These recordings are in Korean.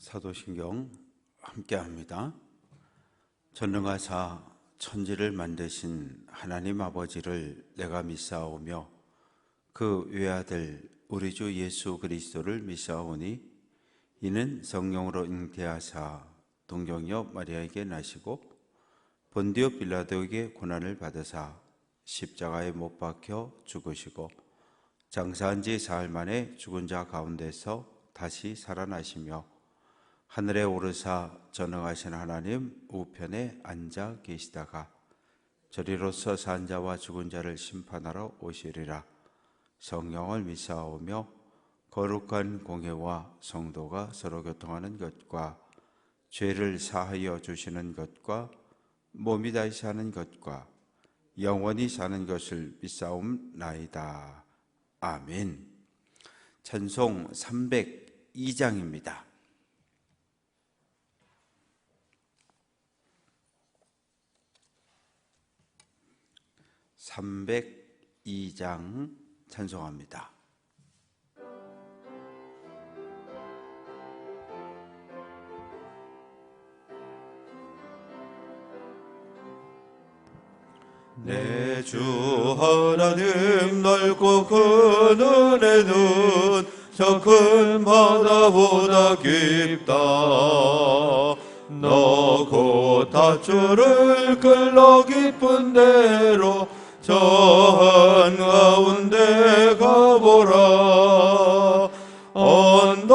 사도신경 함께합니다. 전능하사 천지를 만드신 하나님 아버지를 내가 믿사오며 그 외아들 우리 주 예수 그리스도를 믿사오니 이는 성령으로 잉태하사 동정녀 마리아에게 나시고 본디오 빌라도에게 고난을 받으사 십자가에 못 박혀 죽으시고 장사한 지 사흘 만에 죽은 자 가운데서 다시 살아나시며 하늘에 오르사 전능하신 하나님 우편에 앉아 계시다가 저리로서 산 자와 죽은 자를 심판하러 오시리라. 성령을 믿사오며 거룩한 공회와 성도가 서로 교통하는 것과 죄를 사하여 주시는 것과 몸이 다시 사는 것과 영원히 사는 것을 믿사옵나이다. 아멘. 찬송 302장입니다. 302장 찬송합니다. 내 주 하나님 넓고 큰 은혜는 저 큰 바다보다 깊다. 너 곧 닷줄을 끌러 깊은 대로 저 한가운데 가보라. 언덕을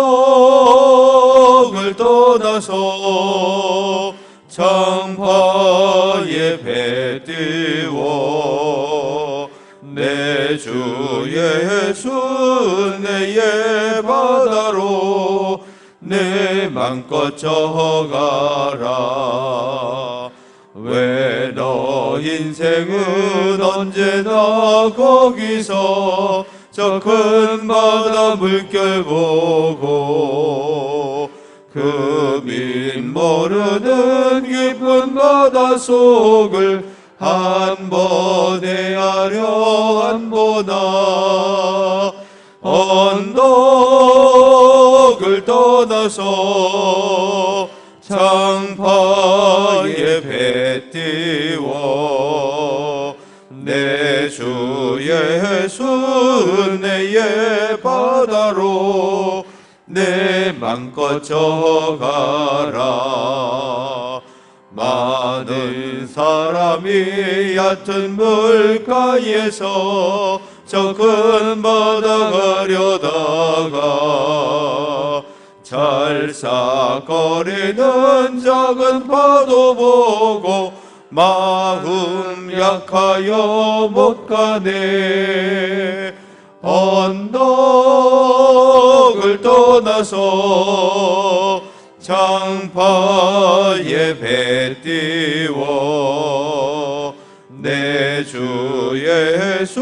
떠나서 창파에 배 띄워 내 주 예수 내의 바다로 내 맘껏 져가라. 왜 너 인생은 언제나 거기서 저 큰 바다 물결 보고 그 민 모르는 깊은 바다 속을 한 번 헤아려 안 보나. 언덕을 떠나서 창파에 배 띄워 내 주 예수 내의 바다로 내 맘껏 져가라. 많은 사람이 얕은 물가에서 저 큰 바다 가려다가 찰싹거리는 작은 파도 보고 마음 약하여 못 가네. 언덕을 떠나서 창파에 배 띄워 내 주 예수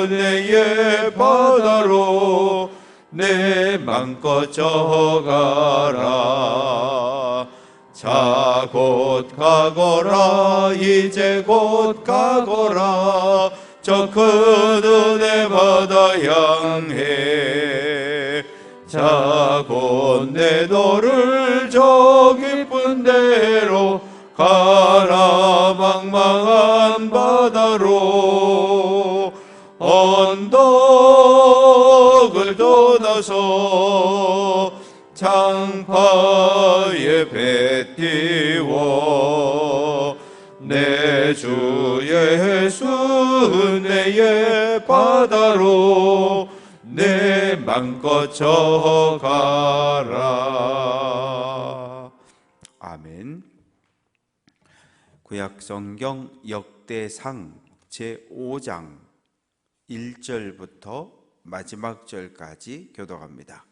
내의 바다로 내 맘껏 져가라. 자 곧 가거라. 이제 곧 가거라. 저 큰 은혜 바다 향해 자 곧 내 너를 저 깊은 데로 가라. 망망한 바다로 언덕을 떠나서 창파에 배 띄워 내 주 예수 내의 바다로 내 맘껏 져가라. 아멘. 구약성경 역대상 제5장 1절부터 마지막 절까지 교독합니다.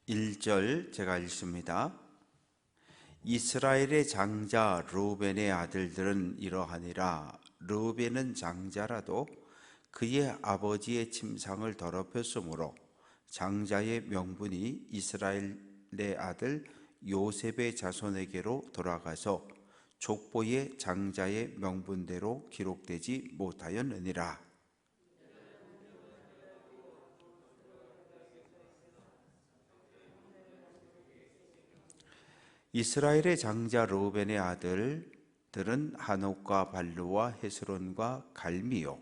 1절 제가 읽습니다. 이스라엘의 장자 르우벤의 아들들은 이러하니라. 르우벤은 장자라도 그의 아버지의 침상을 더럽혔으므로 장자의 명분이 이스라엘의 아들 요셉의 자손에게로 돌아가서 족보의 장자의 명분대로 기록되지 못하였느니라. 이스라엘의 장자 르우벤의 아들들은 하녹과 발루와 헤스론과 갈미요,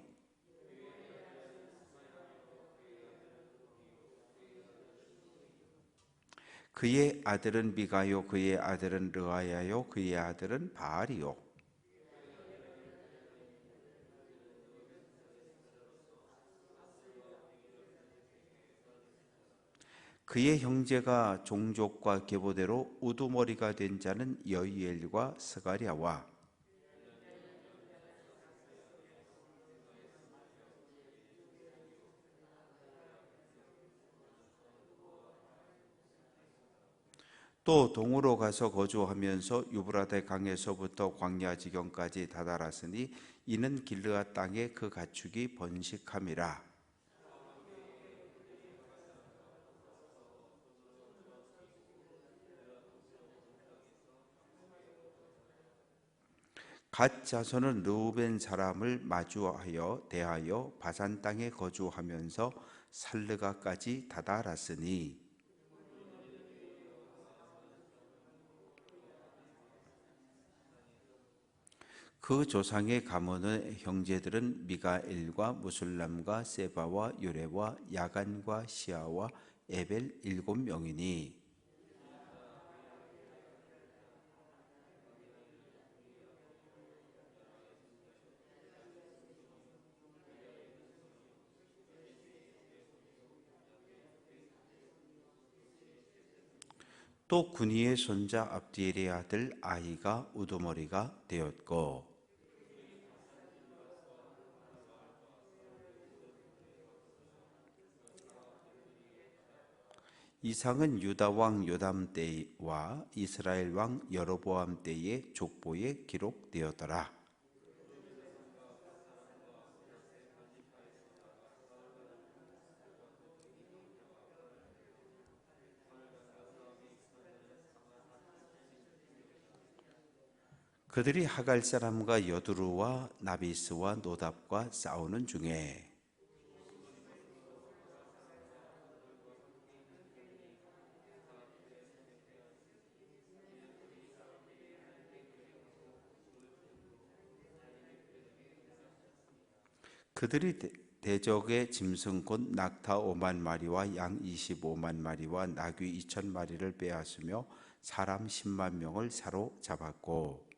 그의 아들은 미가요, 그의 아들은 르아야요, 그의 아들은 바알이요. 그의 형제가 종족과 계보대로 우두머리가 된 자는 여이엘과 스가랴와 또 동으로 가서 거주하면서 유브라데 강에서부터 광야 지경까지 다다랐으니 이는 길르앗 땅에 그 가축이 번식함이라. 갓 자손은 르우벤 사람을 마주하여 대하여 바산 땅에 거주하면서 살르가까지 다다랐으니 그 조상의 가문의 형제들은 미가엘과 무술람과 세바와 요레와 야간과 시아와 에벨 7명이니 또 군이의 손자 압디엘의 아들 아히가 우두머리가 되었고 이상은 유다 왕 요담 때와 이스라엘 왕 여로보암 때의 족보에 기록되었더라. 그들이 하갈 사람과 여두루와 나비스와 노답과 싸우는 중에 그들이 대적의 짐승 곧 낙타 5만 마리와 양 25만 마리와 나귀 2천 마리를 빼앗으며 사람 10만 명을 사로잡았고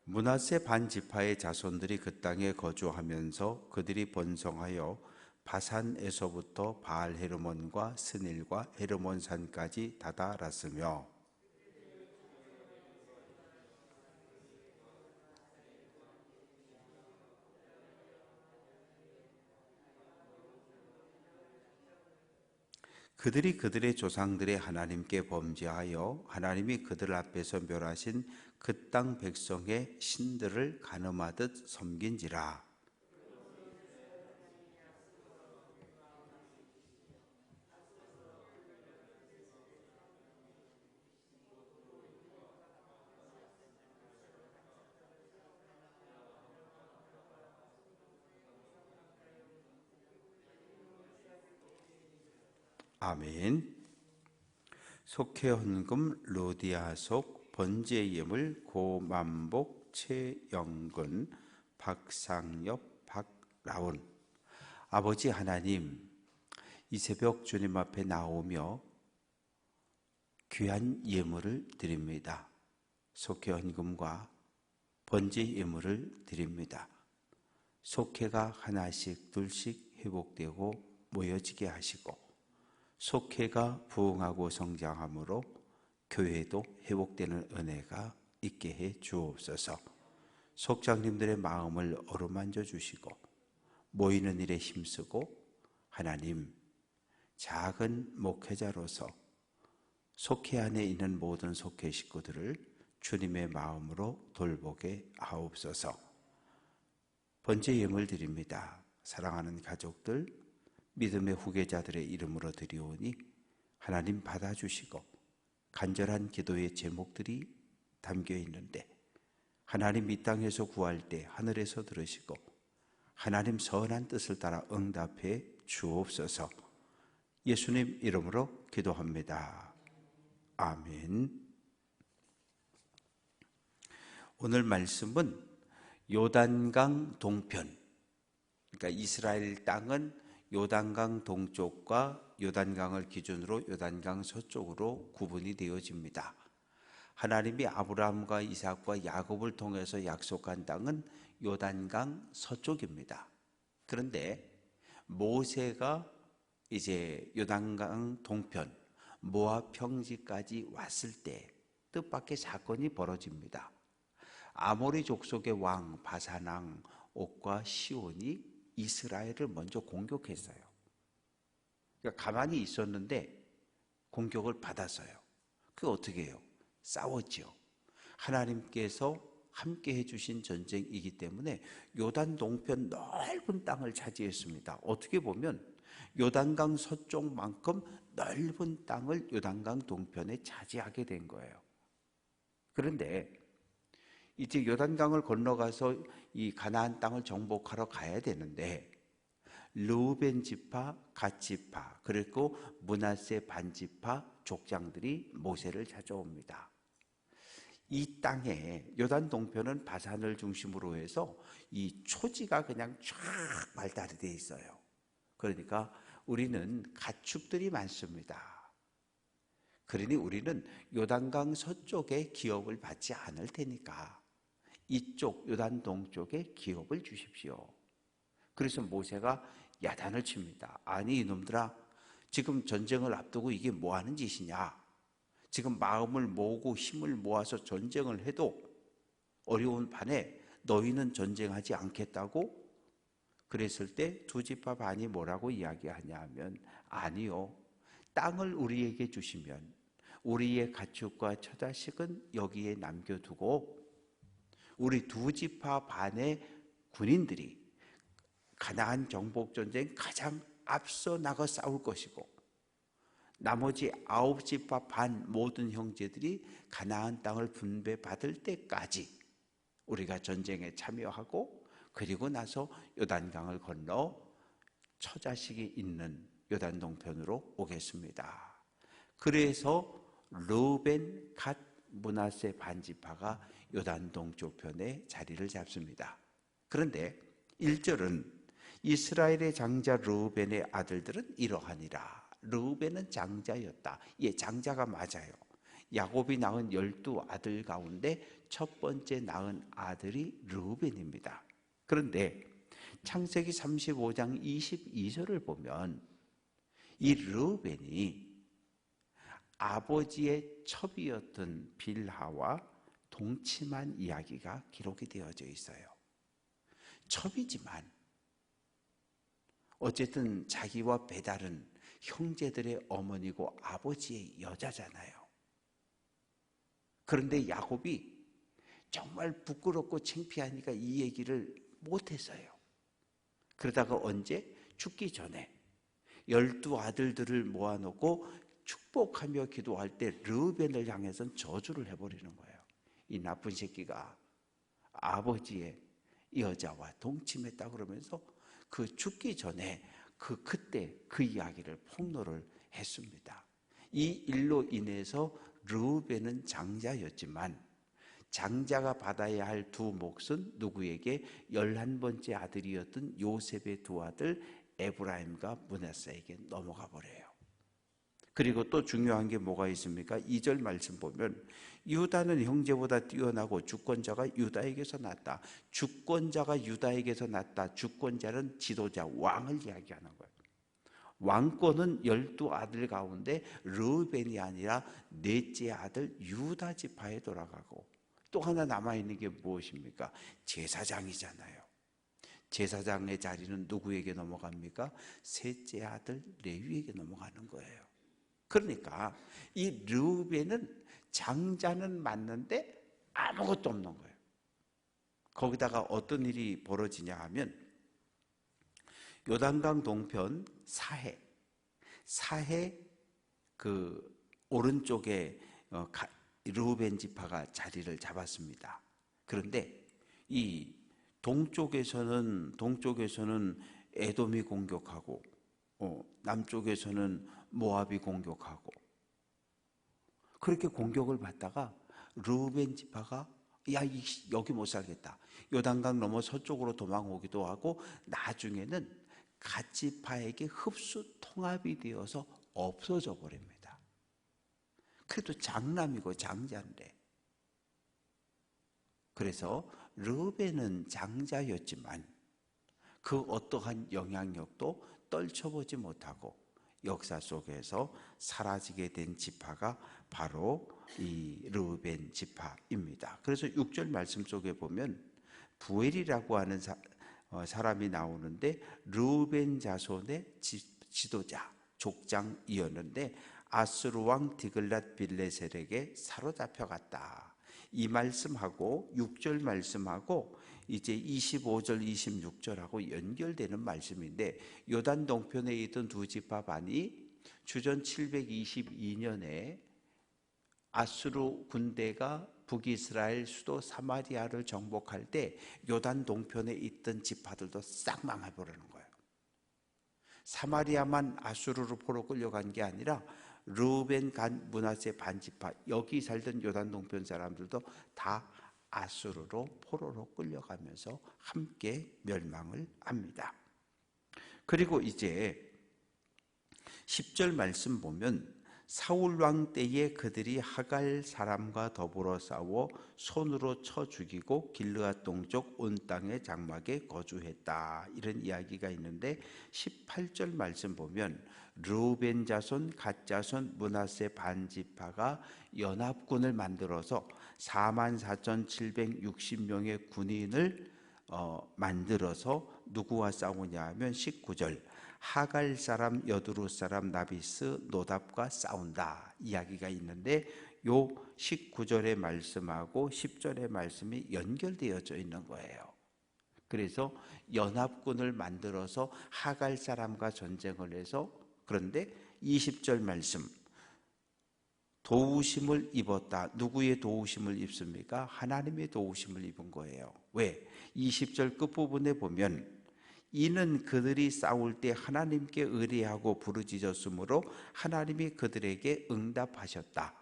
므낫세 반지파의 자손들이 그 땅에 거주하면서 그들이 번성하여 바산에서부터 바알 헤르몬과 스닐과 헤르몬산까지 다다랐으며 그들이 그들의 조상들의 하나님께 범죄하여 하나님이 그들 앞에서 멸하신 그 땅 백성의 신들을 간음하듯 섬긴지라. 아멘. 속회헌금 로디아속 번제예물 고만복 최영근 박상엽 박라운. 아버지 하나님, 이 새벽 주님 앞에 나오며 귀한 예물을 드립니다. 속회헌금과 번제예물을 드립니다. 속회가 하나씩 둘씩 회복되고 모여지게 하시고 속회가 부흥하고 성장함으로 교회도 회복되는 은혜가 있게 해 주옵소서. 속장님들의 마음을 어루만져 주시고 모이는 일에 힘쓰고 하나님 작은 목회자로서 속회 안에 있는 모든 속회 식구들을 주님의 마음으로 돌보게 하옵소서. 번제 예물 드립니다. 사랑하는 가족들, 믿음의 후계자들의 이름으로 드리오니 하나님 받아주시고, 간절한 기도의 제목들이 담겨 있는데 하나님 이 땅에서 구할 때 하늘에서 들으시고 하나님 선한 뜻을 따라 응답해 주옵소서. 예수님 이름으로 기도합니다. 아멘. 오늘 말씀은 요단강 동편, 그러니까 이스라엘 땅은 요단강 동쪽과 요단강을 기준으로 요단강 서쪽으로 구분이 되어집니다. 하나님이 아브라함과 이삭과 야곱을 통해서 약속한 땅은 요단강 서쪽입니다. 그런데 모세가 이제 요단강 동편 모압 평지까지 왔을 때 뜻밖의 사건이 벌어집니다. 아모리 족속의 왕 바산 왕 옥과 시온이 이스라엘을 먼저 공격했어요. 그러니까 가만히 있었는데 공격을 받았어요. 그게 어떻게 해요? 싸웠죠. 하나님께서 함께 해주신 전쟁이기 때문에 요단 동편 넓은 땅을 차지했습니다. 어떻게 보면 요단강 서쪽만큼 넓은 땅을 요단강 동편에 차지하게 된 거예요. 그런데 이제 요단강을 건너가서 이 가나안 땅을 정복하러 가야 되는데 르우벤 지파, 갓 지파, 그리고 므낫세 반 지파 족장들이 모세를 찾아옵니다. 이 땅에 요단 동편은 바산을 중심으로 해서 이 초지가 그냥 쫙 발달이 되어 있어요. 그러니까 우리는 가축들이 많습니다. 그러니 우리는 요단강 서쪽에 기업을 받지 않을 테니까 이쪽 요단 동쪽에 기업을 주십시오. 그래서 모세가 야단을 칩니다. 아니 이놈들아, 지금 전쟁을 앞두고 이게 뭐 하는 짓이냐? 지금 마음을 모으고 힘을 모아서 전쟁을 해도 어려운 판에 너희는 전쟁하지 않겠다고? 그랬을 때 두 지파 반이 뭐라고 이야기하냐 하면, 아니요, 땅을 우리에게 주시면 우리의 가축과 처자식은 여기에 남겨두고 우리 두 지파 반의 군인들이 가나안 정복 전쟁 가장 앞서 나가 싸울 것이고 나머지 9지파 반 모든 형제들이 가나안 땅을 분배받을 때까지 우리가 전쟁에 참여하고 그리고 나서 요단강을 건너 처자식이 있는 요단 동편으로 오겠습니다. 그래서 르우벤, 갓, 므낫세 반 지파가 요단 동쪽편에 자리를 잡습니다. 그런데 1절은 이스라엘의 장자 르우벤의 아들들은 이러하니라. 르우벤은 장자였다. 예, 장자가 맞아요. 야곱이 낳은 12아들 가운데 첫 번째 낳은 아들이 르우벤입니다. 그런데 창세기 35장 22절을 보면 이 르우벤이 아버지의 첩이었던 빌하와 동침한 이야기가 기록이 되어져 있어요. 첩이지만 어쨌든 자기와 배달은 형제들의 어머니고 아버지의 여자잖아요. 그런데 야곱이 정말 부끄럽고 창피하니까 이 얘기를 못했어요. 그러다가 언제? 죽기 전에 12아들들을 모아놓고 축복하며 기도할 때 르우벤을 향해서는 저주를 해버리는 거예요. 이 나쁜 새끼가 아버지의 여자와 동침했다 그러면서 그 죽기 전에 그때 그 이야기를 폭로를 했습니다. 이 일로 인해서 르우벤은 장자였지만 장자가 받아야 할 두 몫은 누구에게? 11번째 아들이었던 요셉의 두 아들 에브라임과 므낫세에게 넘어가 버려요. 그리고 또 중요한 게 뭐가 있습니까? 2절 말씀 보면 유다는 형제보다 뛰어나고 주권자가 유다에게서 났다. 주권자가 유다에게서 났다. 주권자는 지도자, 왕을 이야기하는 거예요. 왕권은 12아들 가운데 르우벤이 아니라 넷째 아들 유다 지파에 돌아가고 또 하나 남아있는 게 무엇입니까? 제사장이잖아요. 제사장의 자리는 누구에게 넘어갑니까? 셋째 아들 레위에게 넘어가는 거예요. 그러니까 이 르우벤은 장자는 맞는데 아무것도 없는 거예요. 거기다가 어떤 일이 벌어지냐 하면 요단강 동편 사해 그 오른쪽에 르우벤 지파가 자리를 잡았습니다. 그런데 이 동쪽에서는 에돔이 공격하고 남쪽에서는 모압이 공격하고 그렇게 공격을 받다가 르우벤 지파가 여기 못 살겠다. 요단강 넘어 서쪽으로 도망오기도 하고 나중에는 갓 지파에게 흡수 통합이 되어서 없어져 버립니다. 그래도 장남이고 장자인데. 그래서 르우벤은 장자였지만 그 어떠한 영향력도 떨쳐보지 못하고 역사 속에서 사라지게 된 지파가 바로 이 르우벤 지파입니다. 그래서 6절 말씀 속에 보면 부엘이라고 하는 사람이 나오는데 르우벤 자손의 지도자 족장이었는데 아수르 왕 디글랏 빌레셀에게 사로잡혀 갔다. 이 말씀하고 6절 말씀하고 이제 25절 26절하고 연결되는 말씀인데 요단 동편에 있던 두 지파 반이 주전 722년에 아수르 군대가 북이스라엘 수도 사마리아를 정복할 때 요단 동편에 있던 지파들도 싹 망해버리는 거예요. 사마리아만 아수르로 포로 끌려간 게 아니라 르우벤 간 므낫세 반지파 여기 살던 요단 동편 사람들도 다 아수르로 포로로 끌려가면서 함께 멸망을 합니다. 그리고 이제 10절 말씀 보면 사울 왕 때에 그들이 하갈 사람과 더불어 싸워 손으로 쳐 죽이고 길르앗 동쪽 온 땅의 장막에 거주했다. 이런 이야기가 있는데 18절 말씀 보면 르우벤 자손, 갓 자손, 므낫세 반지파가 연합군을 만들어서 44,760명의 군인을 만들어서 누구와 싸우냐 하면 19절 하갈 사람, 여두루 사람, 나비스, 노답과 싸운다 이야기가 있는데 요 19절의 말씀하고 10절의 말씀이 연결되어져 있는 거예요. 그래서 연합군을 만들어서 하갈 사람과 전쟁을 해서 그런데 20절 말씀 도우심을 입었다. 누구의 도우심을 입습니까? 하나님의 도우심을 입은 거예요. 왜? 20절 끝부분에 보면 이는 그들이 싸울 때 하나님께 의뢰하고 부르짖었으므로 하나님이 그들에게 응답하셨다.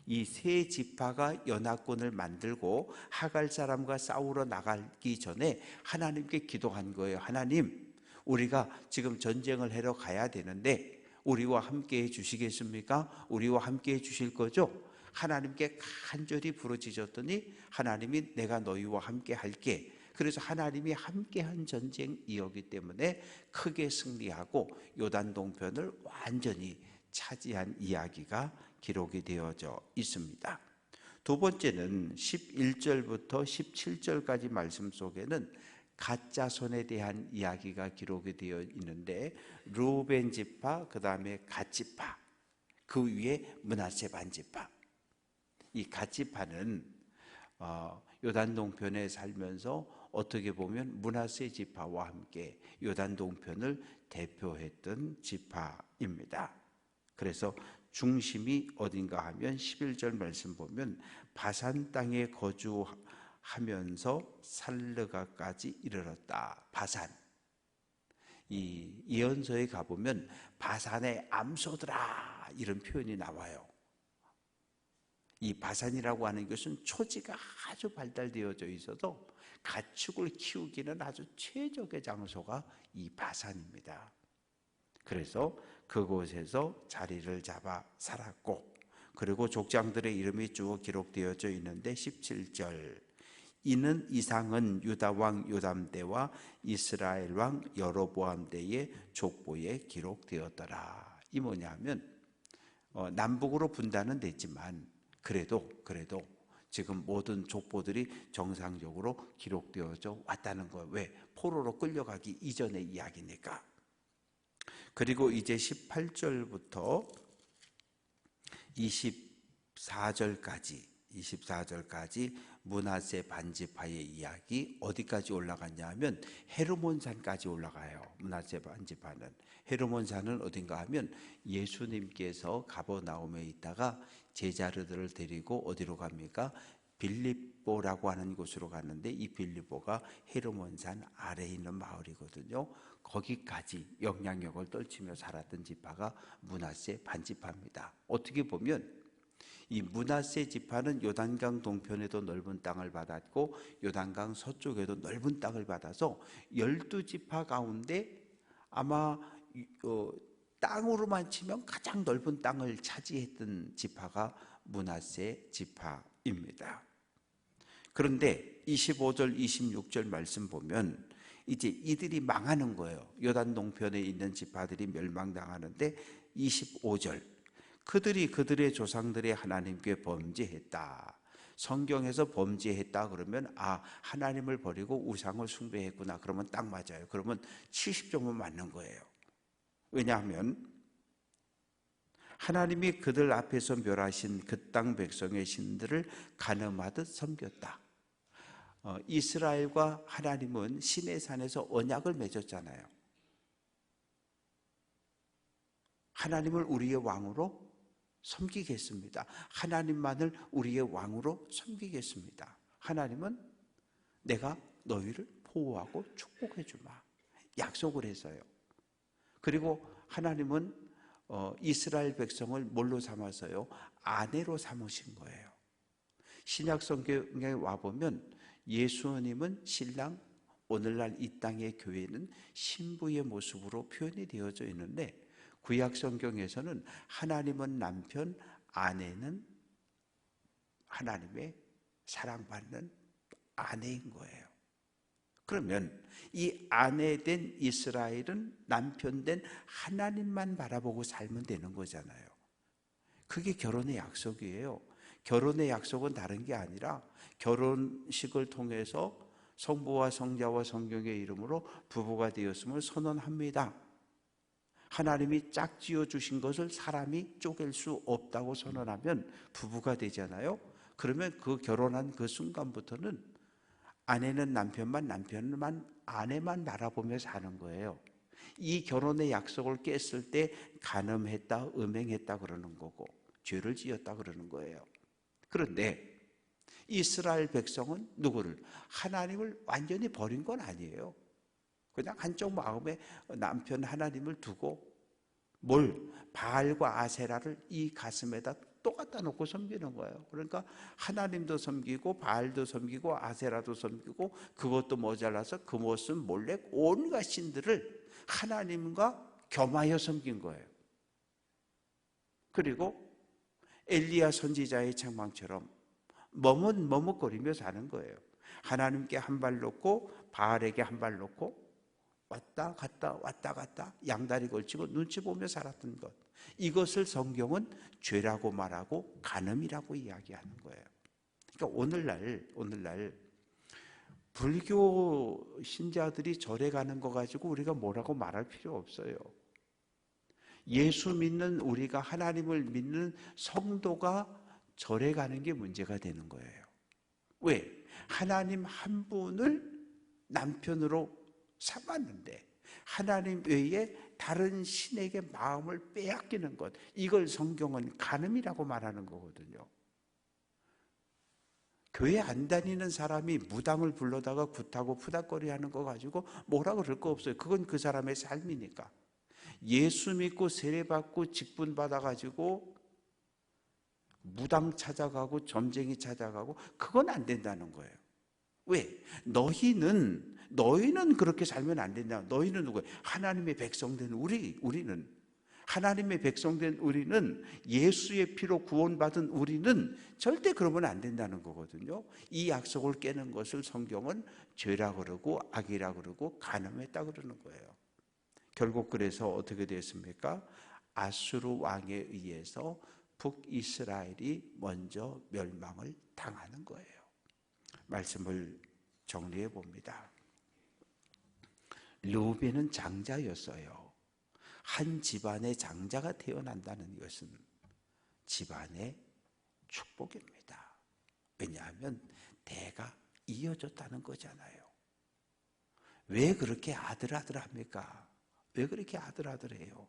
이 세 지파가 연합군을 만들고 하갈 사람과 싸우러 나가기 전에 하나님께 기도한 거예요. 하나님, 우리가 지금 전쟁을 하러 가야 되는데 우리와 함께 해 주시겠습니까? 우리와 함께 해 주실 거죠? 하나님께 간절히 부르짖었더니 하나님이 내가 너희와 함께 할게. 그래서 하나님이 함께한 전쟁이었기 때문에 크게 승리하고 요단 동편을 완전히 차지한 이야기가 기록이 되어져 있습니다. 두 번째는 11절부터 17절까지 말씀 속에는 갓자손에 대한 이야기가 기록이 되어 있는데 르우벤 지파, 그 다음에 갓 지파, 그 위에 므낫세 반지파. 이 갓 지파는 요단 동편에 살면서 어떻게 보면 므낫세 지파와 함께 요단 동편을 대표했던 지파입니다. 그래서 중심이 어딘가 하면 11절 말씀 보면 바산 땅에 거주하면서 살르가까지 이르렀다. 바산. 이 예언서에 가보면 바산의 암소들아 이런 표현이 나와요. 이 바산이라고 하는 것은 초지가 아주 발달되어져 있어도 가축을 키우기는 아주 최적의 장소가 이 바산입니다. 그래서 그곳에서 자리를 잡아 살았고 그리고 족장들의 이름이 쭉 기록되어져 있는데 17절 이는 이상은 유다 왕 요담 때와 이스라엘 왕 여로보암 때의 족보에 기록되었더라. 이 뭐냐면 남북으로 분단은 됐지만 그래도 지금 모든 족보들이 정상적으로 기록되어져 왔다는 거예요. 왜? 포로로 끌려가기 이전의 이야기니까. 그리고 이제 18절부터 24절까지 24절까지 므낫세 반지파의 이야기 어디까지 올라갔냐 하면 헤르몬산까지 올라가요. 므낫세 반지파는 헤르몬산은 어딘가 하면 예수님께서 가버나움에 있다가 제자들을 데리고 어디로 갑니까? 빌립보라고 하는 곳으로 갔는데 이 빌립보가 헤르몬산 아래에 있는 마을이거든요. 거기까지 영향력을 떨치며 살았던 지파가 므낫세 반지파입니다. 어떻게 보면 이 므낫세 지파는 요단강 동편에도 넓은 땅을 받았고 요단강 서쪽에도 넓은 땅을 받아서 12지파 가운데 아마 땅으로만 치면 가장 넓은 땅을 차지했던 지파가 므낫세 지파입니다. 그런데 25절 26절 말씀 보면 이제 이들이 망하는 거예요. 요단 동편에 있는 지파들이 멸망당하는데 25절 그들이 그들의 조상들의 하나님께 범죄했다. 성경에서 범죄했다 그러면 하나님을 버리고 우상을 숭배했구나. 그러면 딱 맞아요. 그러면 70점은 맞는 거예요. 왜냐하면 하나님이 그들 앞에서 멸하신 그 땅 백성의 신들을 간음하듯 섬겼다. 이스라엘과 하나님은 시내산에서 언약을 맺었잖아요. 하나님을 우리의 왕으로 섬기겠습니다. 하나님만을 우리의 왕으로 섬기겠습니다. 하나님은 내가 너희를 보호하고 축복해 주마. 약속을 했어요. 그리고 하나님은 이스라엘 백성을 뭘로 삼아서요? 아내로 삼으신 거예요. 신약 성경에 와보면 예수님은 신랑, 오늘날 이 땅의 교회는 신부의 모습으로 표현이 되어져 있는데 구약 성경에서는 하나님은 남편, 아내는 하나님의 사랑받는 아내인 거예요. 그러면 이 아내된 이스라엘은 남편된 하나님만 바라보고 살면 되는 거잖아요. 그게 결혼의 약속이에요. 결혼의 약속은 다른 게 아니라 결혼식을 통해서 성부와 성자와 성령의 이름으로 부부가 되었음을 선언합니다. 하나님이 짝지어 주신 것을 사람이 쪼갤 수 없다고 선언하면 부부가 되잖아요. 그러면 그 결혼한 그 순간부터는 아내는 남편만, 남편만 아내만 바라보며 사는 거예요. 이 결혼의 약속을 깼을 때 간음했다, 음행했다 그러는 거고 죄를 지었다 그러는 거예요. 그런데 이스라엘 백성은 누구를? 하나님을 완전히 버린 건 아니에요. 그냥 한쪽 마음에 남편 하나님을 두고 바알과 아세라를 이 가슴에다 또 갖다 놓고 섬기는 거예요. 그러니까 하나님도 섬기고 바알도 섬기고 아세라도 섬기고 그것도 모자라서 그 모습 몰래 온갖 신들을 하나님과 겸하여 섬긴 거예요. 그리고 엘리야 선지자의 책망처럼 머뭇거리며 사는 거예요. 하나님께 한 발 놓고 바알에게 한 발 놓고 왔다 갔다 양다리 걸치고 눈치 보며 살았던 것, 이것을 성경은 죄라고 말하고 간음이라고 이야기하는 거예요. 그러니까 오늘날 불교 신자들이 절에 가는 거 가지고 우리가 뭐라고 말할 필요 없어요. 예수 믿는 우리가, 하나님을 믿는 성도가 절에 가는 게 문제가 되는 거예요. 왜? 하나님 한 분을 남편으로 삼았는데 하나님 외에 다른 신에게 마음을 빼앗기는 것, 이걸 성경은 간음이라고 말하는 거거든요. 교회 안 다니는 사람이 무당을 불러다가 굿하고 푸닥거리 하는 거 가지고 뭐라 그럴 거 없어요. 그건 그 사람의 삶이니까. 예수 믿고 세례받고 직분 받아가지고 무당 찾아가고 점쟁이 찾아가고 그건 안 된다는 거예요. 왜? 너희는 그렇게 살면 안 된다. 너희는 누구예요? 하나님의 백성된 우리는 하나님의 백성된 우리는, 예수의 피로 구원받은 우리는 절대 그러면 안 된다는 거거든요. 이 약속을 깨는 것을 성경은 죄라 그러고 악이라 그러고 간음했다 그러는 거예요. 결국 그래서 어떻게 됐습니까? 아수르 왕에 의해서 북이스라엘이 먼저 멸망을 당하는 거예요. 말씀을 정리해 봅니다. 르우벤은 장자였어요. 한 집안의 장자가 태어난다는 것은 집안의 축복입니다. 왜냐하면 대가 이어졌다는 거잖아요. 왜 그렇게 아들아들합니까? 왜 그렇게 아들아들해요?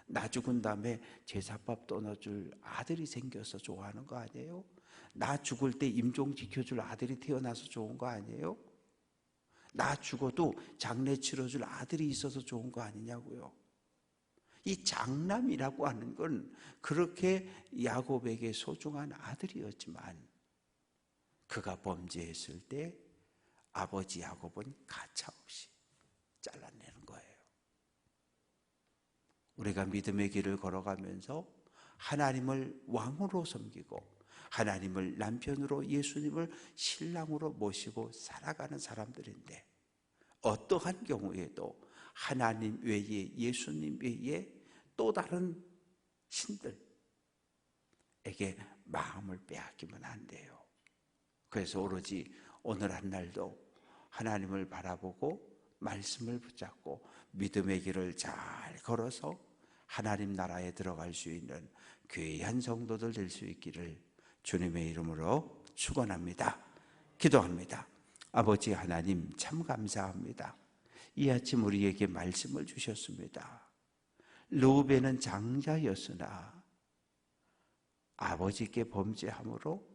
나 죽은 다음에 제사밥 떠나줄 아들이 생겨서 좋아하는 거 아니에요? 나 죽을 때 임종 지켜줄 아들이 태어나서 좋은 거 아니에요? 나 죽어도 장례 치러줄 아들이 있어서 좋은 거 아니냐고요. 이 장남이라고 하는 건 그렇게 야곱에게 소중한 아들이었지만 그가 범죄했을 때 아버지 야곱은 가차없이 잘라내는 거예요. 우리가 믿음의 길을 걸어가면서 하나님을 왕으로 섬기고 하나님을 남편으로, 예수님을 신랑으로 모시고 살아가는 사람들인데 어떠한 경우에도 하나님 외에, 예수님 외에 또 다른 신들에게 마음을 빼앗기면 안 돼요. 그래서 오로지 오늘 한 날도 하나님을 바라보고 말씀을 붙잡고 믿음의 길을 잘 걸어서 하나님 나라에 들어갈 수 있는 귀한 성도들 될 수 있기를 주님의 이름으로 축원합니다. 기도합니다. 아버지 하나님, 참 감사합니다. 이 아침 우리에게 말씀을 주셨습니다. 르우벤은 장자였으나 아버지께 범죄함으로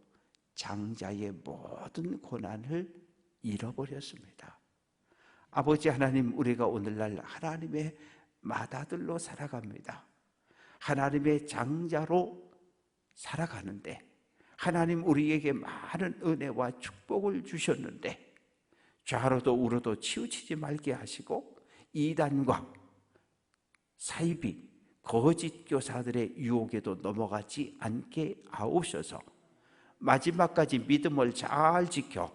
장자의 모든 고난을 잃어버렸습니다. 아버지 하나님, 우리가 오늘날 하나님의 맏아들로 살아갑니다. 하나님의 장자로 살아가는데 하나님 우리에게 많은 은혜와 축복을 주셨는데 좌로도 우로도 치우치지 말게 하시고 이단과 사이비, 거짓 교사들의 유혹에도 넘어가지 않게 하옵소서. 마지막까지 믿음을 잘 지켜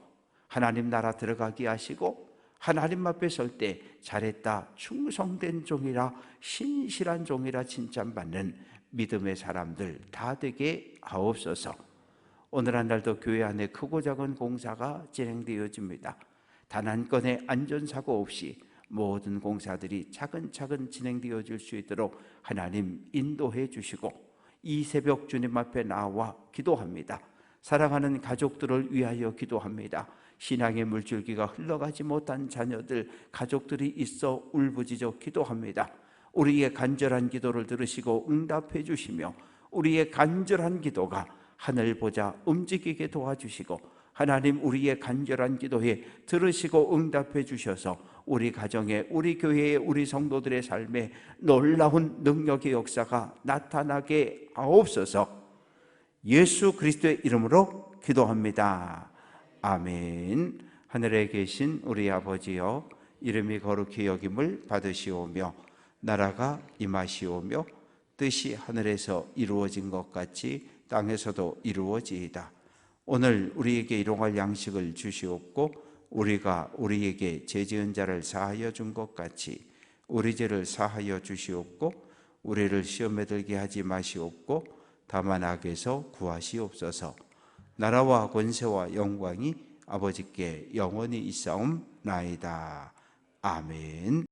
하나님 나라 들어가게 하시고 하나님 앞에 설 때 잘했다, 충성된 종이라, 신실한 종이라 칭찬받는 믿음의 사람들 다 되게 하옵소서. 오늘 한 날도 교회 안에 크고 작은 공사가 진행되어집니다. 단 한 건의 안전사고 없이 모든 공사들이 차근차근 진행되어질 수 있도록 하나님 인도해 주시고 이 새벽 주님 앞에 나와 기도합니다. 사랑하는 가족들을 위하여 기도합니다. 신앙의 물줄기가 흘러가지 못한 자녀들, 가족들이 있어 울부짖어 기도합니다. 우리의 간절한 기도를 들으시고 응답해 주시며 우리의 간절한 기도가 하늘 보자 움직이게 도와주시고 하나님 우리의 간절한 기도에 들으시고 응답해 주셔서 우리 가정에, 우리 교회에, 우리 성도들의 삶에 놀라운 능력의 역사가 나타나게 하옵소서. 예수 그리스도의 이름으로 기도합니다. 아멘. 하늘에 계신 우리 아버지여, 이름이 거룩히 여김을 받으시오며 나라가 임하시오며 뜻이 하늘에서 이루어진 것 같이 땅에서도 이루어지이다. 오늘 우리에게 일용할 양식을 주시옵고 우리가 우리에게 죄 지은 자를 사하여 준 것 같이 우리 죄를 사하여 주시옵고 우리를 시험에 들게 하지 마시옵고 다만 악에서 구하시옵소서. 나라와 권세와 영광이 아버지께 영원히 있사옵나이다. 아멘.